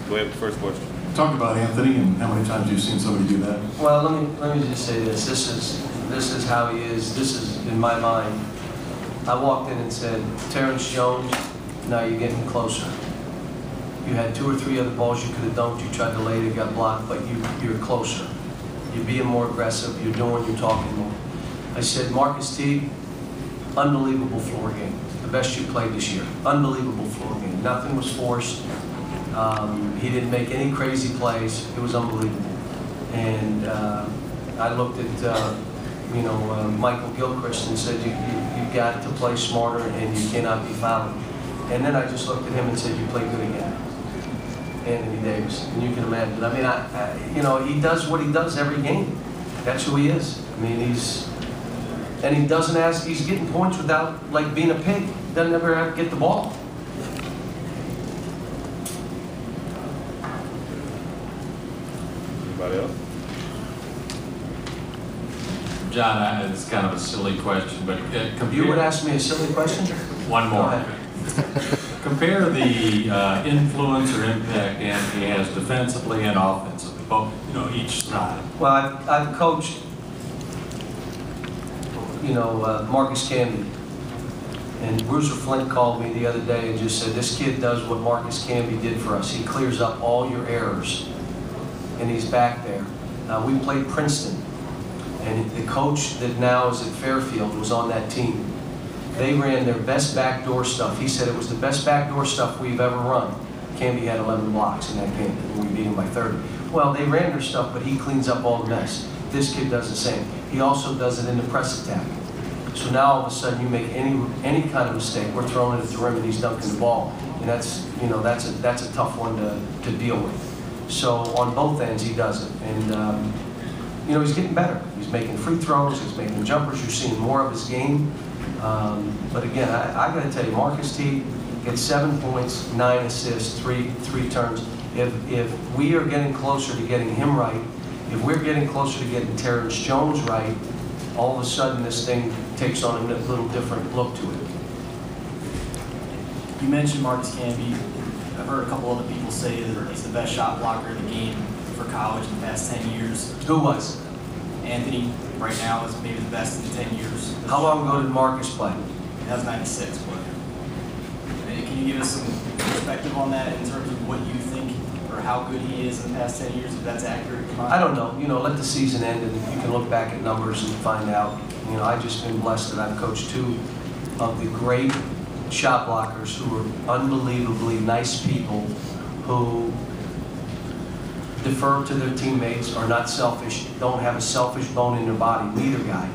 Go ahead with the first question. Talk about Anthony and how many times you've seen somebody do that. Well, let me just say this. This is how he is. This is in my mind. I walked in and said, Terrence Jones, now you're getting closer. You had 2 or 3 other balls you could have dunked. You tried to lay it, got blocked, but you're closer. You're being more aggressive. You're doing. You're talking more. I said, Marcus Teague, unbelievable floor game. The best you played this year. Unbelievable floor game. Nothing was forced. He didn't make any crazy plays. It was unbelievable. And I looked at Michael Gilchrist and said, you've got to play smarter and you cannot be fouling. And then I just looked at him and said, you played good again. Anthony Davis. And you can imagine. I mean, he does what he does every game. That's who he is. I mean, he doesn't ask, he's getting points without, like, being a pig. He doesn't ever have to get the ball. Anybody else? John, it's kind of a silly question, but You would ask me a silly question? One more. Compare the influence or impact Anthony has defensively and offensively, both, each side. Well, I've coached, Marcus Camby. And Bruiser Flint called me the other day and just said, this kid does what Marcus Camby did for us. He clears up all your errors. And he's back there. We played Princeton. And the coach that now is at Fairfield was on that team. They ran their best backdoor stuff. He said it was the best backdoor stuff we've ever run. Camby had 11 blocks in that game, and we beat him by 30. Well, they ran their stuff, but he cleans up all the mess. This kid does the same. He also does it in the press attack. So now all of a sudden you make any kind of mistake, we're throwing it at the rim and he's dunking the ball. And that's a tough one to deal with. So on both ends he does it. And he's getting better. He's making free throws, he's making jumpers, you're seeing more of his game. But again, I got to tell you, Marcus Teague gets 7 points, 9 assists, three turns. If we are getting closer to getting him right, if we're getting closer to getting Terrence Jones right, all of a sudden this thing takes on a little different look to it. You mentioned Marcus Camby. I've heard a couple other people say that he's the best shot blocker in the game for college in the past 10 years. Who was? Anthony, right now, is maybe the best in 10 years. How long ago did Marcus play? That was 96, but can you give us some perspective on that in terms of what you think or how good he is in the past 10 years, if that's accurate? I don't know. Let the season end and you can look back at numbers and find out. I've just been blessed that I've coached 2 of the great shot blockers who are unbelievably nice people who defer to their teammates, are not selfish, don't have a selfish bone in their body, neither guy.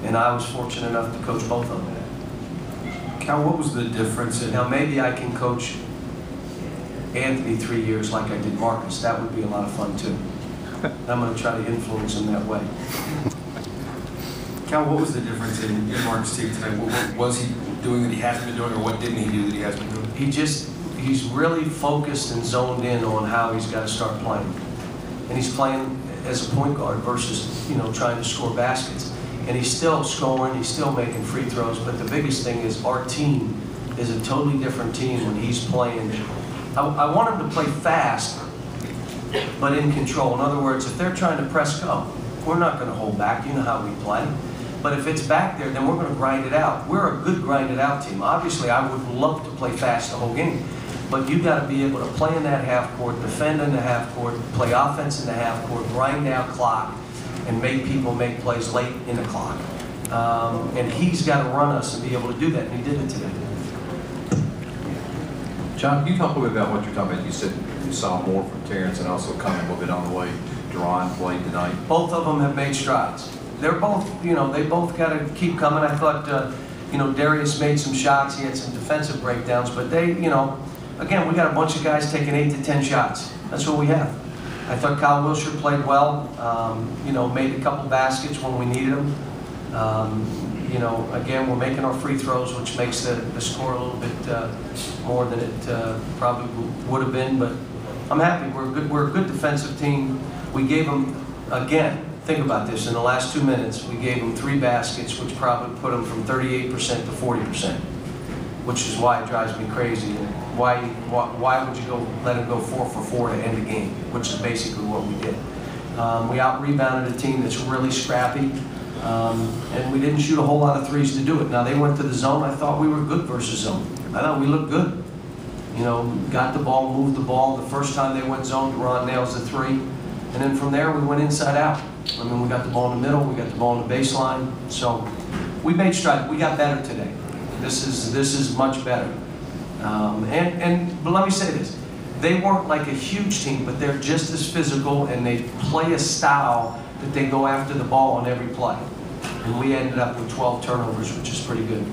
And I was fortunate enough to coach both of them. Cal, what was the difference in... Now maybe I can coach Anthony 3 years like I did Marcus. That would be a lot of fun too. I'm going to try to influence him that way. Cal, what was the difference in Marcus Teague tonight? What was he doing that he hasn't been doing, or what didn't he do that he has been doing? He's really focused and zoned in on how he's got to start playing. And he's playing as a point guard versus, trying to score baskets. And he's still scoring, he's still making free throws, but the biggest thing is our team is a totally different team when he's playing. I want him to play fast, but in control. In other words, if they're trying to press go, we're not going to hold back. You know how we play. But if it's back there, then we're going to grind it out. We're a good grinded out team. Obviously, I would love to play fast the whole game. But you've got to be able to play in that half court, defend in the half court, play offense in the half court, grind out clock, and make people make plays late in the clock. And he's got to run us and be able to do that, and he did it today. John, can you talk a little bit about what you're talking about? You said you saw more from Terrence and also coming a little bit on the way. Deron played tonight. Both of them have made strides. They're both, they both got to keep coming. I thought, Darius made some shots. He had some defensive breakdowns, but they, again, we got a bunch of guys taking 8 to 10 shots. That's what we have. I thought Kyle Wilshire played well. Made a couple baskets when we needed them. Again, we're making our free throws, which makes the score a little bit more than it probably would have been. But I'm happy. We're a good defensive team. We gave them, again, think about this, in the last 2 minutes, we gave them 3 baskets, which probably put them from 38% to 40%. which is why it drives me crazy. And why would you let him go 4 for 4 to end the game, which is basically what we did. We out-rebounded a team that's really scrappy, and we didn't shoot a whole lot of threes to do it. Now, they went to the zone. I thought we were good versus zone. I thought we looked good. You know, got the ball, moved the ball. The first time they went zone, Duran nails the 3. And then from there, we went inside out. I mean, we got the ball in the middle, we got the ball in the baseline. So we made strides. We got better today. This is much better. But let me say this. They weren't like a huge team, but they're just as physical, and they play a style that they go after the ball on every play. And we ended up with 12 turnovers, which is pretty good.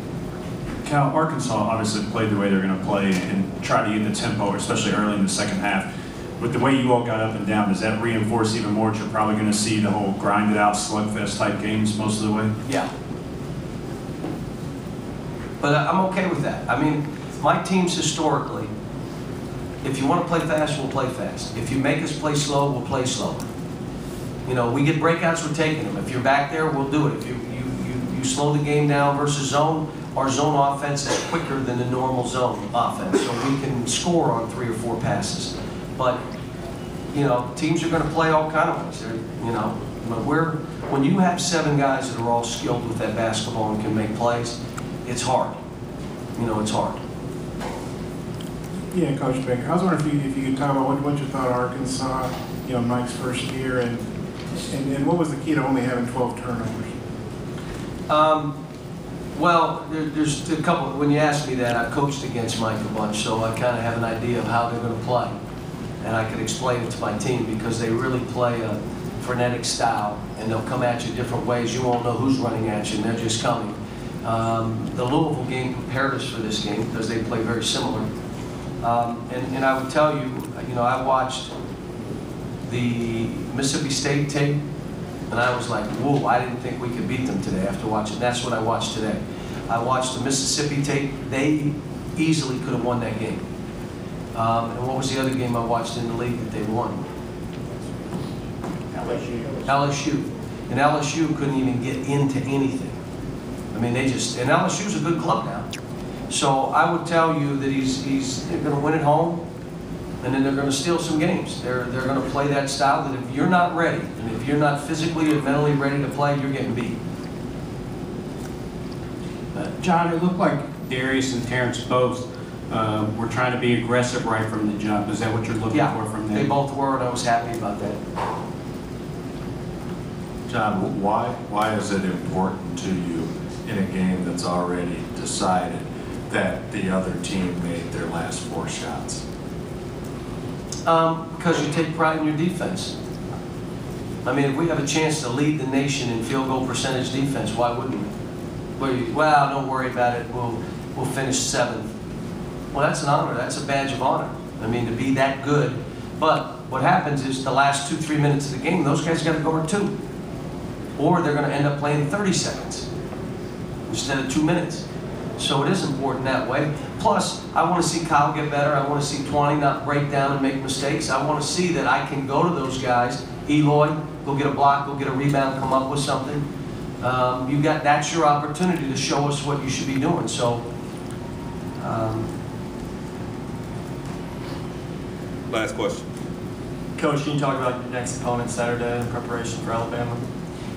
Cal, Arkansas obviously played the way they're going to play and try to get the tempo, especially early in the second half. With the way you all got up and down, does that reinforce even more that you're probably going to see the whole grinded out slugfest type games most of the way? Yeah. But I'm okay with that. I mean, my teams historically, if you want to play fast, we'll play fast. If you make us play slow, we'll play slow. You know, we get breakouts, we're taking them. If you're back there, we'll do it. If you slow the game down versus zone, our zone offense is quicker than the normal zone offense, so we can score on 3 or 4 passes. But, you know, teams are going to play all kind of ways. You know, but when you have 7 guys that are all skilled with that basketball and can make plays, it's hard. You know, it's hard. Yeah, Coach Baker, I was wondering if you could talk about what you thought of Arkansas, you know, Mike's first year, and what was the key to only having 12 turnovers? Well, there's a couple. When you asked me that, I coached against Mike a bunch, so I kind of have an idea of how they're going to play. And I could explain it to my team because they really play a frenetic style, and they'll come at you different ways. You won't know who's running at you, and they're just coming. The Louisville game prepared us for this game because they play very similar. And I would tell you, you know, I watched the Mississippi State tape, and I was like, whoa, I didn't think we could beat them today after watching. That's what I watched today. I watched the Mississippi tape. They easily could have won that game. And what was the other game I watched in the league that they won? LSU. And LSU couldn't even get into anything. I mean, and LSU's a good club now. So I would tell you that they're going to win at home, and then they're going to steal some games. They're going to play that style that if you're not ready, and if you're not physically or mentally ready to play, you're getting beat. John, it looked like Darius and Terrence both were trying to be aggressive right from the jump. Is that what you're looking for from them? They both were, and I was happy about that. John, why is it important to you in a game that's already decided that the other team made their last 4 shots? Because you take pride in your defense. I mean, if we have a chance to lead the nation in field goal percentage defense, why wouldn't we? Well, don't worry about it. We'll finish 7th. Well, that's an honor. That's a badge of honor. I mean, to be that good. But what happens is the last 2-3 minutes of the game, those guys got to go to 2. Or they're going to end up playing 30 seconds instead of 2 minutes. So it is important that way. Plus, I want to see Kyle get better. I want to see Twanny not break down and make mistakes. I want to see that I can go to those guys. Eloy, go get a block, go get a rebound, come up with something. That's your opportunity to show us what you should be doing. So, last question. Coach, can you talk about your next opponent Saturday in preparation for Alabama?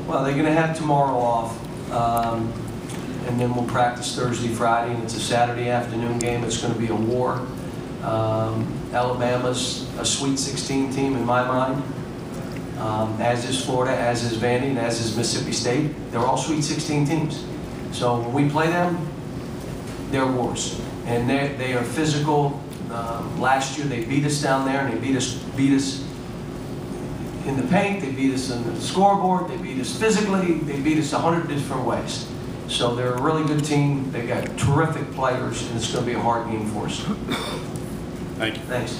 well, they're going to have tomorrow off. And then we'll practice Thursday, Friday, and it's a Saturday afternoon game. It's going to be a war. Alabama's a Sweet 16 team in my mind, as is Florida, as is Vandy, and as is Mississippi State. They're all Sweet 16 teams. So when we play them, they're wars. And they are physical. Last year they beat us down there, and they beat us in the paint, they beat us on the scoreboard, they beat us physically, they beat us 100 different ways. So they're a really good team. They got terrific players, and it's going to be a hard game for us. Thank you. Thanks.